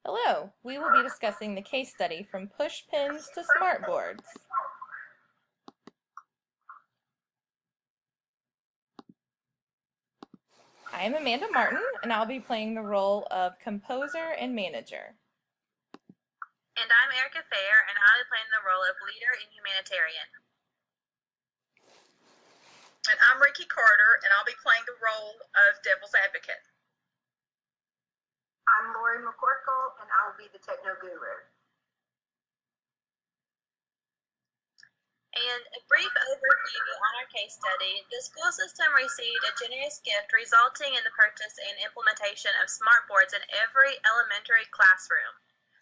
Hello, we will be discussing the case study from push pins to smartboards. I am Amanda Martin, and I'll be playing the role of composer and manager. And I'm Erica Fair, and I'll be playing the role of leader and humanitarian. And I'm Ricky Carter, and I'll be playing the role of devil's advocate. I'm Lori McCorkle, and I will be the techno guru. And a brief overview on our case study, the school system received a generous gift resulting in the purchase and implementation of smartboards in every elementary classroom.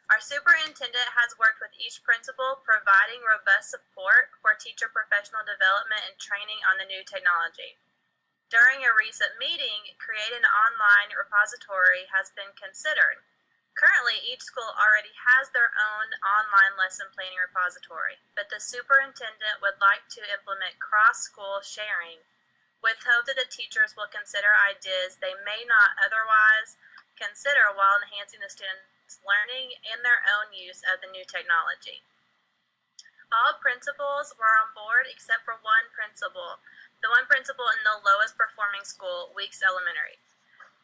Our superintendent has worked with each principal, providing robust support for teacher professional development and training on the new technology. During a recent meeting, creating an online repository has been considered. Currently, each school already has their own online lesson planning repository, but the superintendent would like to implement cross-school sharing with hope that the teachers will consider ideas they may not otherwise consider while enhancing the students' learning and their own use of the new technology. All principals were on board except for one principal, the one principal in the lowest performing school, Weeks Elementary.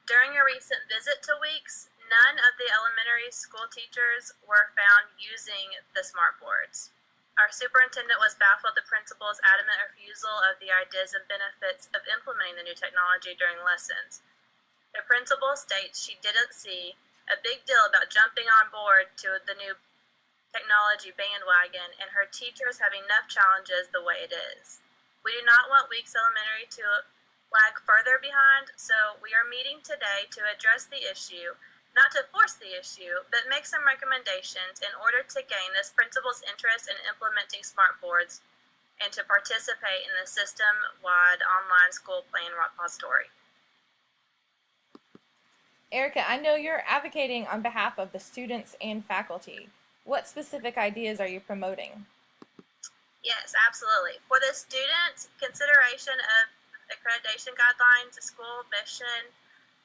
During a recent visit to Weeks, none of the elementary school teachers were found using the smartboards. Our superintendent was baffled at the principal's adamant refusal of the ideas and benefits of implementing the new technology during lessons. The principal states she didn't see a big deal about jumping on board to the new technology bandwagon, and her teachers have enough challenges the way it is. We do not want Weeks Elementary to lag further behind, so we are meeting today to address the issue, not to force the issue, but make some recommendations in order to gain this principal's interest in implementing smartboards and to participate in the system-wide online school plan repository. Erica, I know you're advocating on behalf of the students and faculty. What specific ideas are you promoting? Yes, absolutely. For the students, consideration of accreditation guidelines, school mission,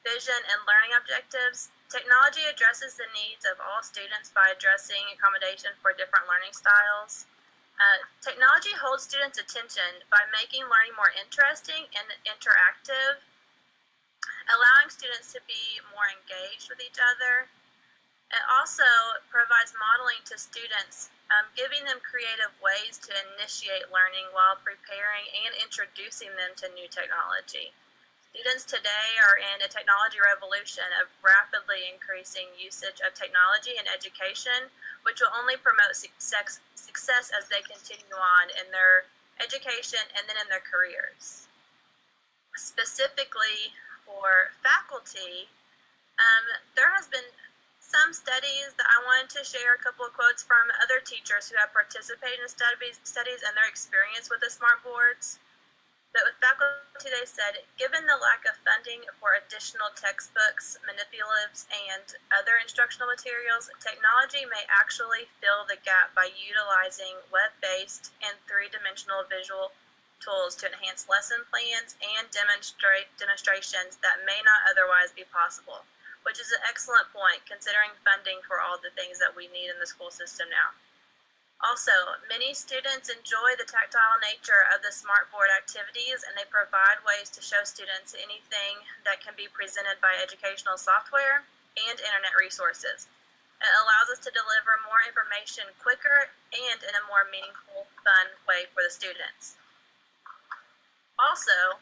vision, and learning objectives. Technology addresses the needs of all students by addressing accommodation for different learning styles. Technology holds students' attention by making learning more interesting and interactive, allowing students to be more engaged with each other. It also provides modeling to students, giving them creative ways to initiate learning while preparing and introducing them to new technology. Students today are in a technology revolution of rapidly increasing usage of technology in education, which will only promote success as they continue on in their education and then in their careers. Specifically for faculty, there has been some studies that I wanted to share a couple of quotes from other teachers who have participated in studies and their experience with the smart boards. But with faculty, they said, given the lack of funding for additional textbooks, manipulatives, and other instructional materials, technology may actually fill the gap by utilizing web-based and three-dimensional visual tools to enhance lesson plans and demonstrations that may not otherwise be possible, which is an excellent point considering funding for all the things that we need in the school system now. Also, many students enjoy the tactile nature of the smartboard activities, and they provide ways to show students anything that can be presented by educational software and internet resources. It allows us to deliver more information quicker and in a more meaningful, fun way for the students. Also,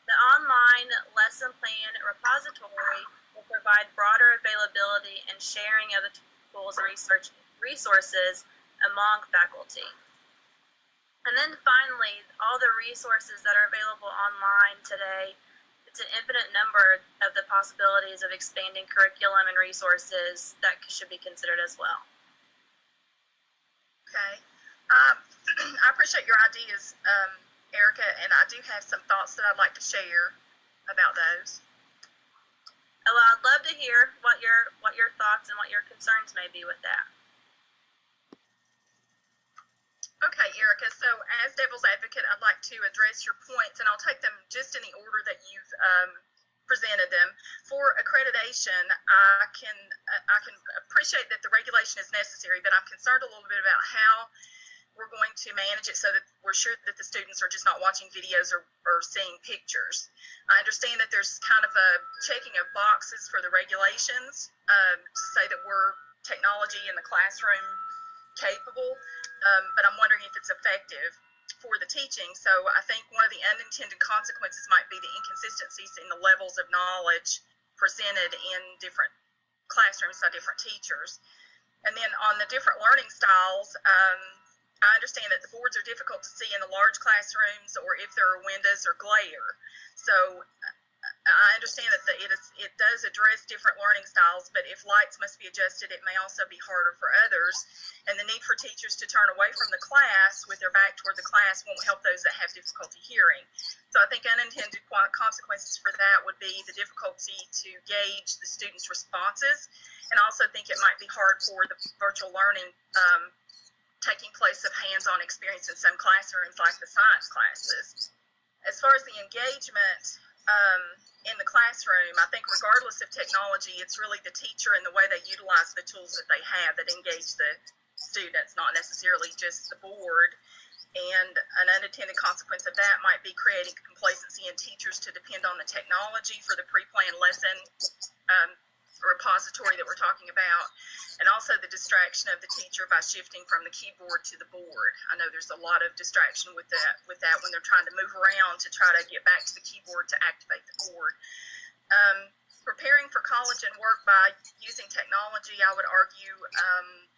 the online lesson plan repository will provide broader availability and sharing of the tools and resources among faculty. And then finally, all the resources that are available online today, it's an infinite number of the possibilities of expanding curriculum and resources that should be considered as well. Okay. I appreciate your ideas, Erica, and I do have some thoughts that I'd like to share about those. Well, I'd love to hear what your thoughts and what your concerns may be with that. Okay, Erica, so as devil's advocate, I'd like to address your points, and I'll take them just in the order that you've presented them. For accreditation, I can appreciate that the regulation is necessary, but I'm concerned a little bit about how we're going to manage it so that we're sure that the students are just not watching videos or seeing pictures. I understand that there's kind of a checking of boxes for the regulations to say that we're technology in the classroom capable, but I'm wondering if it's effective for the teaching. So I think one of the unintended consequences might be the inconsistencies in the levels of knowledge presented in different classrooms by different teachers. And then on the different learning styles, I understand that the boards are difficult to see in the large classrooms or if there are windows or glare. So I understand that it does address different learning styles, but if lights must be adjusted, it may also be harder for others. And the need for teachers to turn away from the class with their back toward the class won't help those that have difficulty hearing. So I think unintended consequences for that would be the difficulty to gauge the students' responses. And I also think it might be hard for the virtual learning taking place of hands-on experience in some classrooms like the science classes. As far as the engagement in the classroom, I think regardless of technology, it's really the teacher and the way they utilize the tools that they have that engage the students, not necessarily just the board. And an unintended consequence of that might be creating complacency in teachers to depend on the technology for the pre-planned lesson repository that we're talking about, and also the distraction of the teacher by shifting from the keyboard to the board. I know there's a lot of distraction with that when they're trying to move around to try to get back to the keyboard to activate the board. Preparing for college and work by using technology, I would argue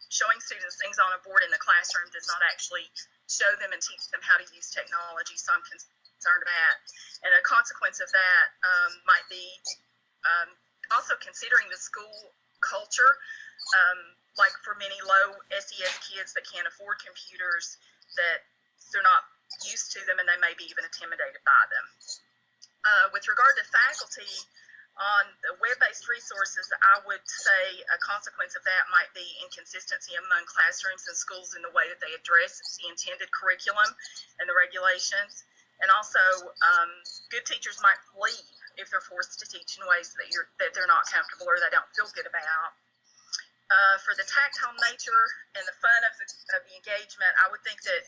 showing students things on a board in the classroom does not actually show them and teach them how to use technology, so I'm concerned about that. And a consequence of that might be also considering the school culture, like for many low SES kids that can't afford computers, that they're not used to them and they may be even intimidated by them. With regard to faculty, on the web-based resources, I would say a consequence of that might be inconsistency among classrooms and schools in the way that they address the intended curriculum and the regulations. And also, good teachers might leave if they're forced to teach in ways that they're not comfortable or they don't feel good about. For the tactile nature and the fun of the engagement, I would think that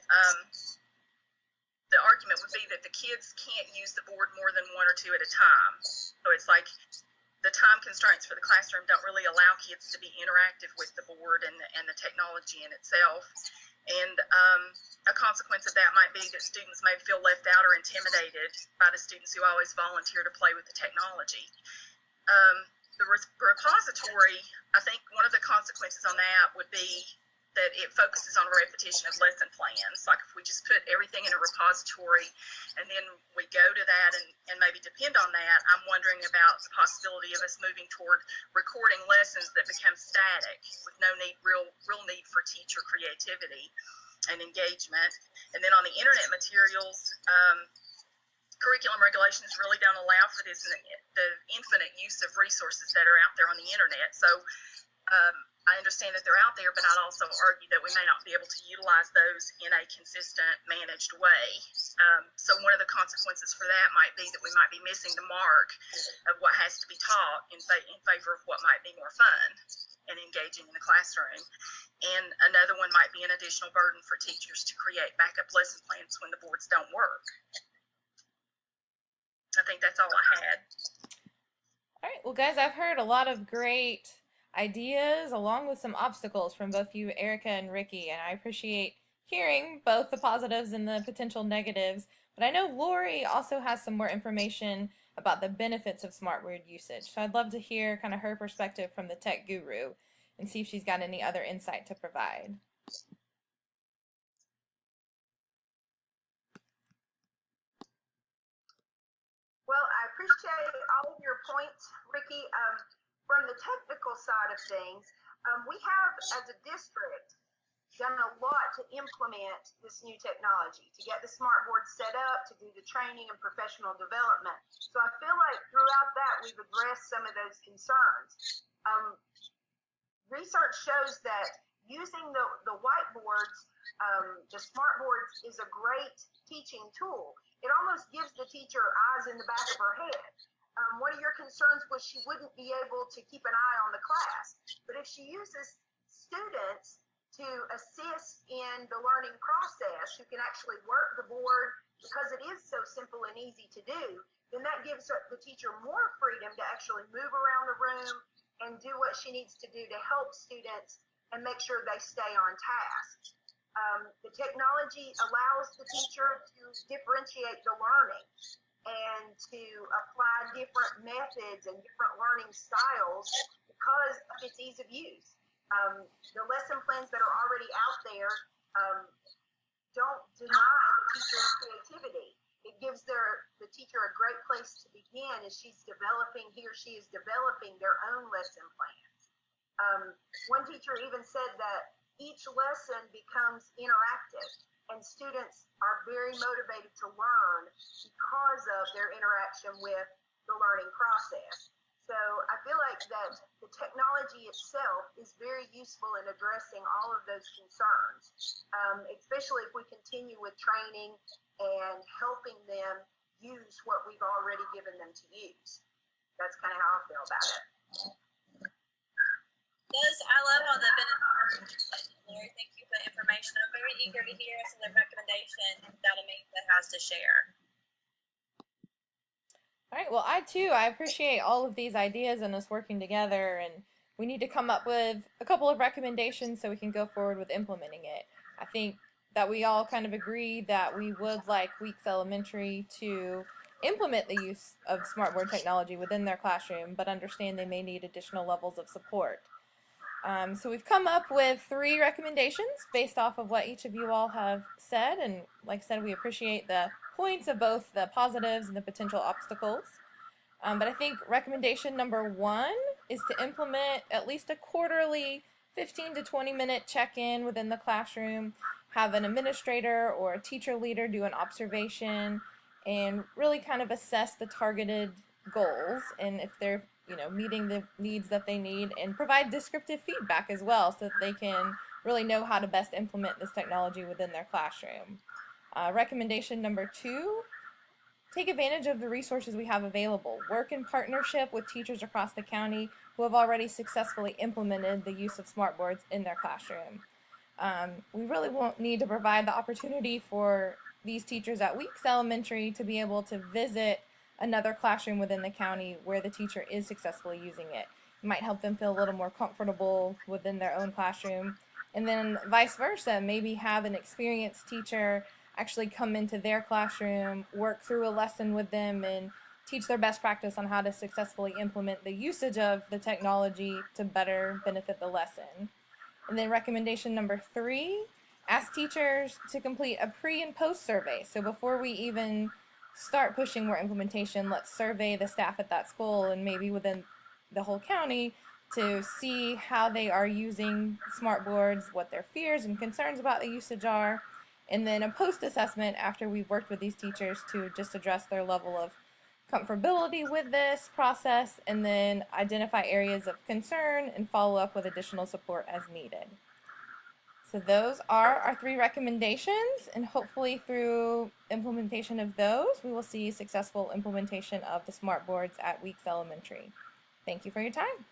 the argument would be that the kids can't use the board more than one or two at a time. So it's like the time constraints for the classroom don't really allow kids to be interactive with the board and the technology in itself. And a consequence of that might be that students may feel left out or intimidated by the students who always volunteer to play with the technology. The repository, I think one of the consequences on that would be that it focuses on repetition of lesson plans. Like if we just put everything in a repository and then we go to that and maybe depend on that, I'm wondering about the possibility of us moving toward recording lessons that become static with no real need for teacher creativity and engagement. And then on the internet materials, curriculum regulations really don't allow for this, the infinite use of resources that are out there on the internet. So I understand that they're out there, but I'd also argue that we may not be able to utilize those in a consistent, managed way. So one of the consequences for that might be that we might be missing the mark of what has to be taught in favor of what might be more fun and engaging in the classroom. And another one might be an additional burden for teachers to create backup lesson plans when the boards don't work. I think that's all I had. All right, well, guys, I've heard a lot of great ideas along with some obstacles from both you, Erica and Ricky, and I appreciate hearing both the positives and the potential negatives. But I know Lori also has some more information about the benefits of smartboard usage, so I'd love to hear kind of her perspective from the tech guru and see if she's got any other insight to provide. Well, I appreciate all of your points, Ricky. From the technical side of things, we have, as a district, done a lot to implement this new technology, to get the smart board set up, to do the training and professional development. So I feel like throughout that, we've addressed some of those concerns. Research shows that using the whiteboards, the smart boards, is a great teaching tool. It almost gives the teacher eyes in the back of her head. One of your concerns was she wouldn't be able to keep an eye on the class. But if she uses students to assist in the learning process, who can actually work the board because it is so simple and easy to do, then that gives the teacher more freedom to actually move around the room and do what she needs to do to help students and make sure they stay on task. The technology allows the teacher to differentiate the learning and to apply different methods and different learning styles because of its ease of use. The lesson plans that are already out there don't deny the teacher's creativity. It gives the teacher a great place to begin as he or she is developing their own lesson plans. One teacher even said that each lesson becomes interactive, and students are very motivated to learn because of their interaction with the learning process. So I feel like that the technology itself is very useful in addressing all of those concerns, especially if we continue with training and helping them use what we've already given them to use. That's kind of how I feel about it. Liz, I love all the benefits. Lori, thank you for the information. I'm very eager to hear some of the recommendations that Amanda has to share. All right, well, I appreciate all of these ideas and us working together, and we need to come up with a couple of recommendations so we can go forward with implementing it. I think that we all kind of agree that we would like Weeks Elementary to implement the use of smartboard technology within their classroom, but understand they may need additional levels of support. So we've come up with 3 recommendations based off of what each of you all have said, and like I said, we appreciate the points of both the positives and the potential obstacles. But I think recommendation number 1 is to implement at least a quarterly 15 to 20 minute check-in within the classroom, have an administrator or a teacher leader do an observation, and really kind of assess the targeted goals and if they're meeting the needs that they need, and provide descriptive feedback as well so that they can really know how to best implement this technology within their classroom. Recommendation number 2, take advantage of the resources we have available. Work in partnership with teachers across the county who have already successfully implemented the use of smartboards in their classroom. We really won't need to provide the opportunity for these teachers at Weeks Elementary to be able to visit another classroom within the county where the teacher is successfully using it. It might help them feel a little more comfortable within their own classroom. And then vice versa, maybe have an experienced teacher actually come into their classroom, work through a lesson with them, and teach their best practice on how to successfully implement the usage of the technology to better benefit the lesson. And then recommendation number 3, ask teachers to complete a pre and post survey. So before we even start pushing more implementation, let's survey the staff at that school and maybe within the whole county to see how they are using smartboards, what their fears and concerns about the usage are, and then a post assessment after we've worked with these teachers to just address their level of comfortability with this process, and then identify areas of concern and follow up with additional support as needed. So those are our 3 recommendations, and hopefully through implementation of those, we will see successful implementation of the smart boards at Weeks Elementary. Thank you for your time.